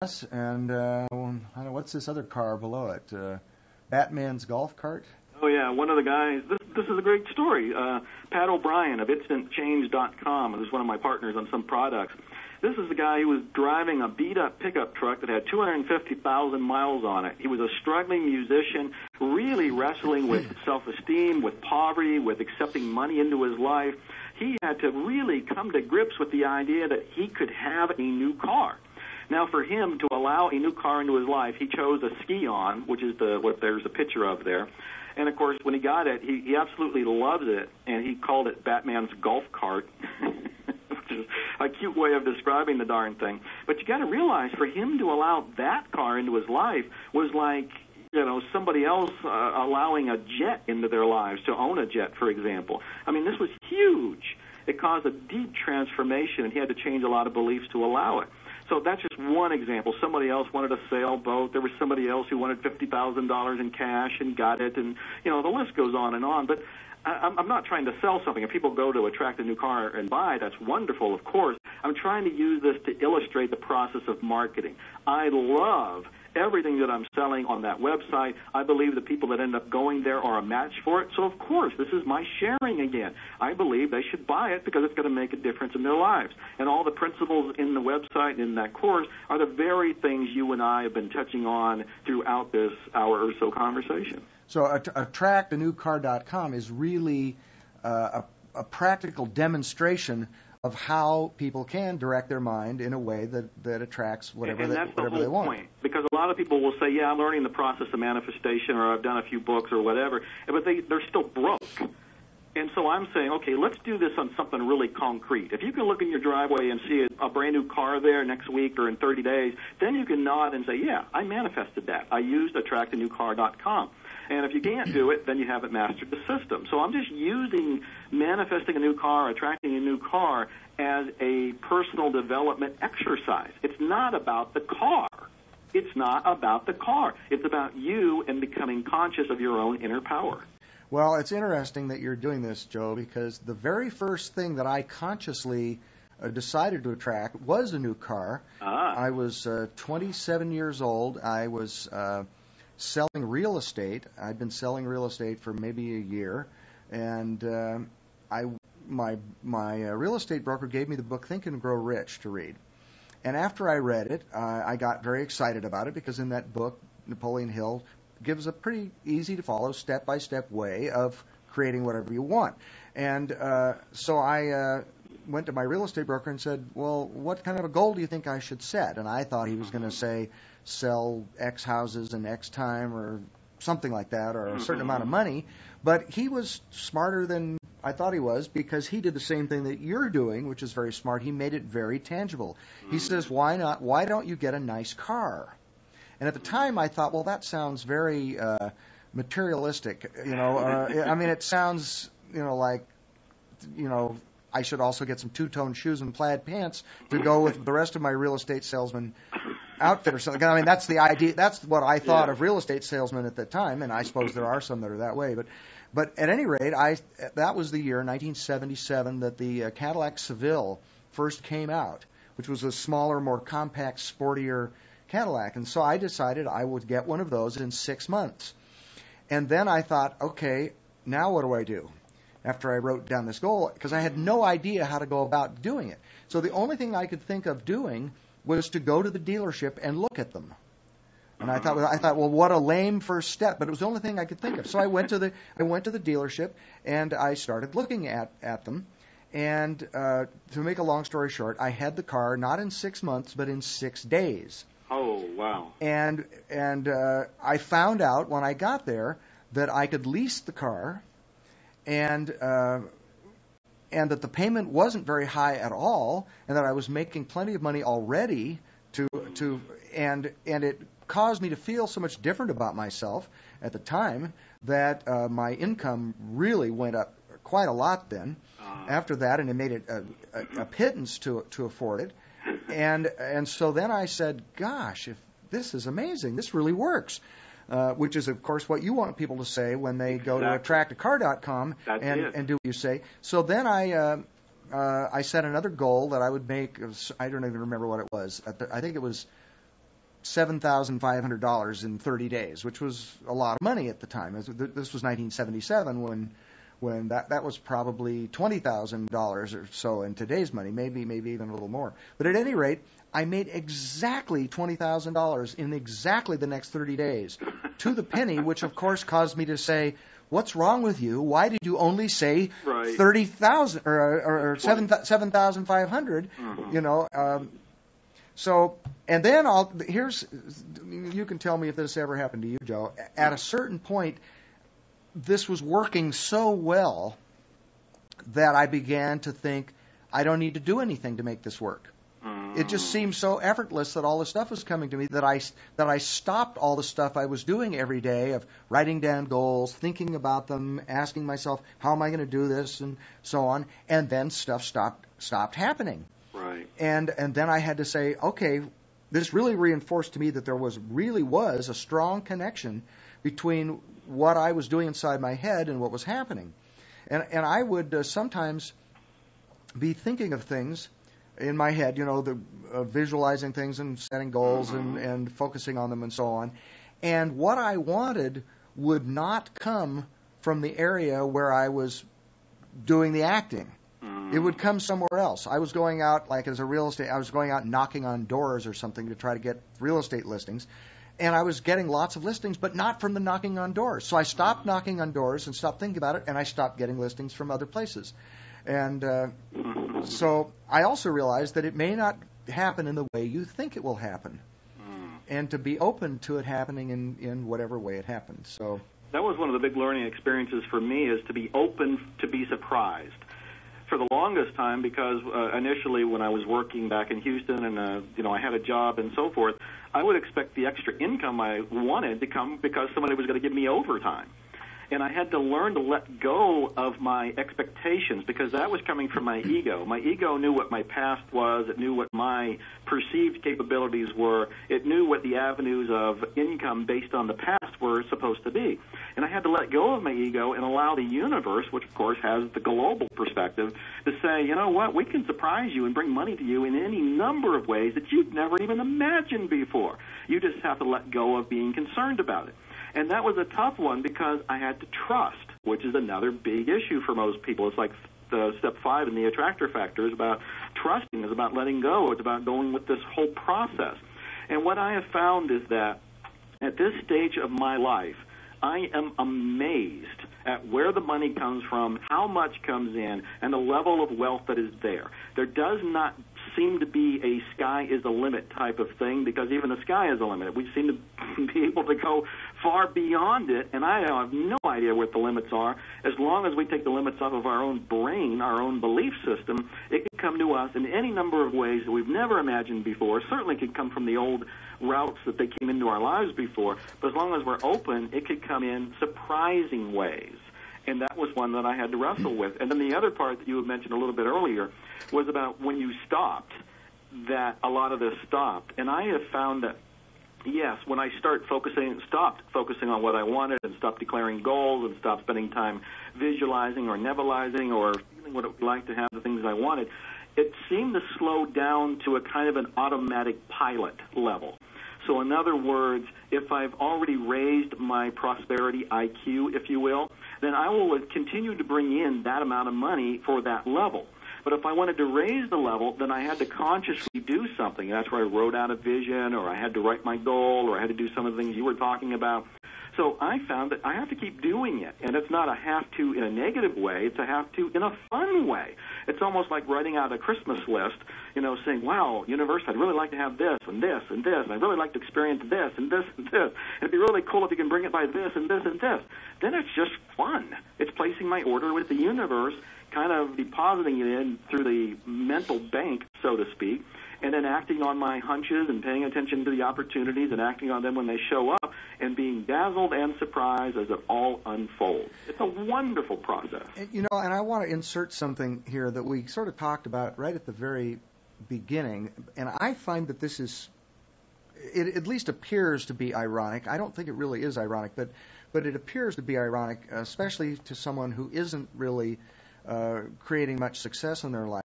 Yes, and I don't know, what's this other car below it? Batman's golf cart? Oh, yeah, one of the guys, this is a great story. Pat O'Brien of InstantChange.com, who's one of my partners on some products. This is the guy who was driving a beat-up pickup truck that had 250,000 miles on it. He was a struggling musician, really wrestling with self-esteem, with poverty, with accepting money into his life. He had to really come to grips with the idea that he could have a new car. Now, for him to allow a new car into his life, he chose a Ski-On, which is what there's a picture of there. And, of course, when he got it, he absolutely loves it, and he called it Batman's golf cart, which is a cute way of describing the darn thing. But you got to realize, for him to allow that car into his life was like, somebody else allowing a jet into their lives, to own a jet, for example. I mean, this was huge. It caused a deep transformation, and he had to change a lot of beliefs to allow it. So that's just one example. Somebody else wanted a sailboat. There was somebody else who wanted $50,000 in cash and got it. And, the list goes on and on. But I'm not trying to sell something. If people go to attract a new car and buy, that's wonderful, of course. I'm trying to use this to illustrate the process of marketing. I love everything that I'm selling on that website. I believe the people that end up going there are a match for it. So, of course, this is my sharing again. I believe they should buy it because it's going to make a difference in their lives. And all the principles in the website and in that course are the very things you and I have been touching on throughout this hour or so conversation. So attractanewcar.com is really a practical demonstration of how people can direct their mind in a way that attracts whatever they want. And that's the whole point. Because a lot of people will say, yeah, I'm learning the process of manifestation, or I've done a few books or whatever, but they're still broke. And so I'm saying, okay, let's do this on something really concrete. If you can look in your driveway and see a brand new car there next week or in 30 days, then you can nod and say, yeah, I manifested that. I used attractanewcar.com. And if you can't do it, then you haven't mastered the system. So I'm just using manifesting a new car, attracting a new car, as a personal development exercise. It's not about the car. It's not about the car. It's about you and becoming conscious of your own inner power. Well, it's interesting that you're doing this, Joe, because the very first thing that I consciously decided to attract was a new car. I was 27 years old. I was selling real estate. I'd been selling real estate for maybe a year, and my real estate broker gave me the book Think and Grow Rich to read. And after I read it, I got very excited about it, because in that book, Napoleon Hill gives a pretty easy to follow, step-by-step way of creating whatever you want. And so I went to my real estate broker and said, well, what kind of a goal do you think I should set? And I thought he was going to say, sell X houses in X time or something like that, or a certain amount of money. But he was smarter than I thought he was, because he did the same thing that you're doing, which is very smart. He made it very tangible. He says, why not? Why don't you get a nice car? And at the time, I thought, well, that sounds very materialistic. I mean, it sounds, like, I should also get some two-tone shoes and plaid pants to go with the rest of my real estate salesman outfit or something. I mean, that's the idea. That's what I thought of real estate salesmen at the time, and I suppose there are some that are that way. But at any rate, that was the year, 1977, that the Cadillac Seville first came out, which was a smaller, more compact, sportier Cadillac. And so I decided I would get one of those in 6 months. And then I thought, okay, now what do I do? After I wrote down this goal, because I had no idea how to go about doing it. So the only thing I could think of doing was to go to the dealership and look at them. And I thought, well, what a lame first step, but it was the only thing I could think of. So I went to the dealership and I started looking at them. And to make a long story short, I had the car not in 6 months, but in 6 days. Oh, wow. And I found out when I got there that I could lease the car, and that the payment wasn't very high at all, and that I was making plenty of money already and it caused me to feel so much different about myself at the time that my income really went up quite a lot then after that, and it made it a pittance to afford it. And so then I said, gosh, if this is amazing, this really works. Which is, of course, what you want people to say when they go to attractacar.com and do what you say. So then I set another goal that I would make. I don't even remember what it was. I think it was $7,500 in 30 days, which was a lot of money at the time. This was 1977 when that was probably $20,000 or so in today's money, maybe even a little more. But at any rate, I made exactly $20,000 in exactly the next 30 days, to the penny, which of course caused me to say, "What's wrong with you? Why did you only say 30,000 or 7,500?" Mm-hmm. You know. So, and then you can tell me if this ever happened to you, Joe. At a certain point, this was working so well that I began to think, I don't need to do anything to make this work. It just seemed so effortless that all the stuff was coming to me that I stopped all the stuff I was doing every day of writing down goals, thinking about them, asking myself, how am I going to do this, and so on. And then stuff stopped happening. Right. And then I had to say, okay, this really reinforced to me that there really was a strong connection between what I was doing inside my head and what was happening. And I would sometimes be thinking of things in my head, visualizing things and setting goals and focusing on them and so on. And what I wanted would not come from the area where I was doing the acting. It would come somewhere else. I was going out, like as a real estate, I was going out knocking on doors or something to try to get real estate listings. And I was getting lots of listings, but not from the knocking on doors. So I stopped knocking on doors and stopped thinking about it, and I stopped getting listings from other places. And so I also realized that it may not happen in the way you think it will happen, and to be open to it happening in whatever way it happens. So that was one of the big learning experiences for me, is to be open to be surprised. For the longest time, because initially when I was working back in Houston and I had a job and so forth, I would expect the extra income I wanted to come because somebody was going to give me overtime. And I had to learn to let go of my expectations, because that was coming from my ego. My ego knew what my past was. It knew what my perceived capabilities were. It knew what the avenues of income based on the past were supposed to be. And I had to let go of my ego and allow the universe, which of course has the global perspective, to say, you know what, we can surprise you and bring money to you in any number of ways that you've never even imagined before. You just have to let go of being concerned about it. And that was a tough one, because I had to trust, which is another big issue for most people. It's like step 5 in the attractor factor is about trusting, is about letting go, it's about going with this whole process. And what I have found is that at this stage of my life, I am amazed at where the money comes from, how much comes in, and the level of wealth that is there. There does not seem to be a sky is the limit type of thing, because even the sky is a limit. We seem to be able to go far beyond it, and I have no idea what the limits are. As long as we take the limits off of our own brain, our own belief system, it can come to us in any number of ways that we've never imagined before. Certainly could come from the old routes that they came into our lives before, but as long as we're open, it could come in surprising ways. And that was one that I had to wrestle with. And then the other part that you had mentioned a little bit earlier was about when you stopped, that a lot of this stopped. And I have found that, yes, when I stopped focusing on what I wanted and stopped declaring goals and stopped spending time visualizing or nebulizing or feeling what it would like to have the things I wanted, it seemed to slow down to a kind of an automatic pilot level. So in other words, if I've already raised my prosperity IQ, if you will, then I will continue to bring in that amount of money for that level. But if I wanted to raise the level, then I had to consciously do something. That's where I wrote out a vision, or I had to write my goal, or I had to do some of the things you were talking about. So I found that I have to keep doing it, and it's not a have to in a negative way. It's a have to in a fun way. It's almost like writing out a Christmas list, saying, wow, universe, I'd really like to have this and this and this, and I'd really like to experience this and this and this. And it'd be really cool if you can bring it by this and this and this. Then it's just fun. It's placing my order with the universe, kind of depositing it in through the mental bank, so to speak, and then acting on my hunches and paying attention to the opportunities and acting on them when they show up, and being dazzled and surprised as it all unfolds. It's a wonderful process. And I want to insert something here that we sort of talked about right at the very beginning, and I find that this is, it at least appears to be ironic. I don't think it really is ironic, but it appears to be ironic, especially to someone who isn't really creating much success in their life.